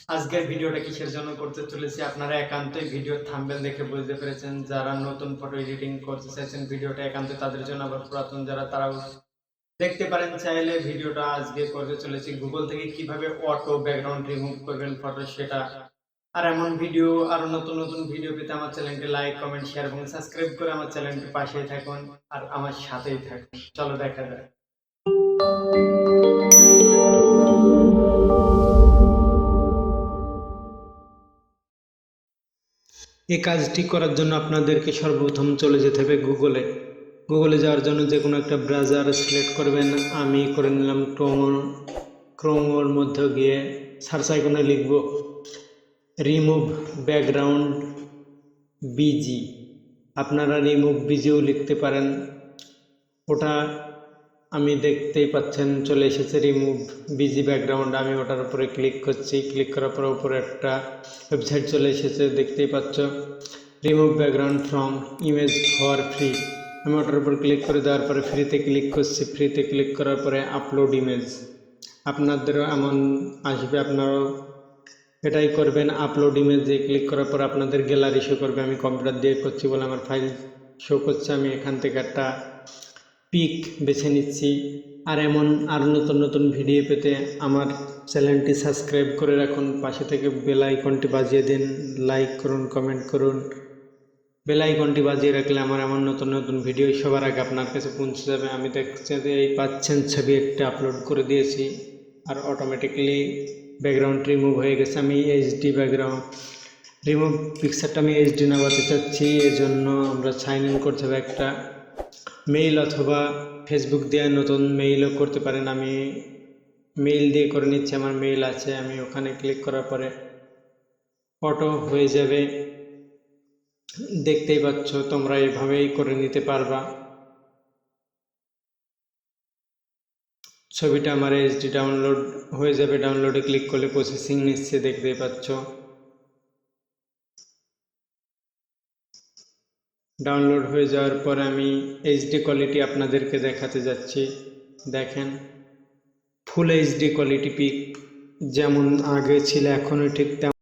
আজকের ভিডিওটা কিসের জন্য করতে চলেছি আপনারা একান্তই ভিডিওর থাম্বনেল দেখে বুঝতে পেরেছেন। যারা নতুন ফটো এডিটিং করতে চাইছেন ভিডিওটা একান্ত তাদের জন্য, আবার পুরাতন যারা তারাও দেখতে পারেন চাইলে। ভিডিওটা আজকে করতে চলেছি গুগল থেকে কিভাবে অটো ব্যাকগ্রাউন্ড রিমুভ করবেন ফটো, সেটা। আর এমন ভিডিও আর নতুন নতুন ভিডিও পেতে আমার চ্যানেলটি লাইক, কমেন্ট, শেয়ার এবং সাবস্ক্রাইব করে আমার চ্যানেলটি পাশেই থাকুন আর আমার সাথেই থাকুন। চলো দেখা যায়। এই কাজটি করার জন্য আপনাদেরকে সর্বপ্রথম চলে যেতে হবে গুগলে যাওয়ার জন্য যে কোনো একটা ব্রাউজার সিলেক্ট করবেন। আমি করে নিলাম ক্রোমের মধ্যে গিয়ে সার্চ আইকনে লিখব রিমুভ ব্যাকগ্রাউন্ড বিজি। আপনারা রিমুভ বিজিও লিখতে পারেন। ওটা আমি দেখতেই পাচ্ছেন চলে এসেছে রিমুভ বিজি ব্যাকগ্রাউন্ড। আমি ওটার উপরে ক্লিক করছি। ক্লিক করার পরে উপরে একটা ওয়েবসাইট চলে এসেছে, দেখতেই পাচ্ছ, remove background from image for free. আমি ওটার উপর ক্লিক করে দেওয়ার পরে ফ্রিতে ক্লিক করছি। ফ্রিতে ক্লিক করার পরে আপলোড ইমেজ। আপনাদেরও এমন আসবে, আপনারাও এটাই করবেন। আপলোড ইমেজে ক্লিক করার পর আপনাদের গ্যালারি শো করবে। আমি কম্পিউটার দিয়ে করছি বলে আমার ফাইল শো করছে। আমি এখান থেকে একটা পিক বেছে নিচ্ছি। আর এমন আর নতুন নতুন ভিডিও পেতে আমার চ্যানেলটি সাবস্ক্রাইব করে রাখুন, পাশে থেকে বেল আইকনটি বাজিয়ে দিন, লাইক করুন, কমেন্ট করুন। বেল আইকনটি বাজিয়ে রাখলে আমার এমন নতুন নতুন ভিডিও সবার আগে আপনার কাছে পৌঁছে যাবে। আমি দেখছি যে এই পাচ্ছেন ছবি একটা আপলোড করে দিয়েছি আর অটোমেটিক্যালি ব্যাকগ্রাউন্ড রিমুভ হয়ে গেছে। আমি এইচডি ব্যাকগ্রাউন্ড রিমুভ পিকচারটা আমি এইচডি নামাতে চাচ্ছি। এজন্য আমরা সাইন ইন করতে হবে একটা মেইল অথবা ফেসবুক দিয়ে নতুন মেইলও করতে পারেন। আমি মেইল দিয়ে করে নিচ্ছি, আমার মেইল আছে। আমি ওখানে ক্লিক করার পরে অটো হয়ে যাবে, দেখতেই পাচ্ছ। তোমরা এইভাবেই করে নিতে পারবা। ছবিটা আমার এইচডি ডাউনলোড হয়ে যাবে। ডাউনলোডে ক্লিক করলে প্রসেসিং নিচ্ছে, দেখতেই পাচ্ছ। ডাউনলোড হয়ে যাওয়ার পর আমি এইচডি কোয়ালিটি আপনাদেরকে দেখাতে যাচ্ছি। দেখেন, ফুল এইচডি কোয়ালিটি পিক যেমন আগে ছিল এখনও ঠিক তেমন।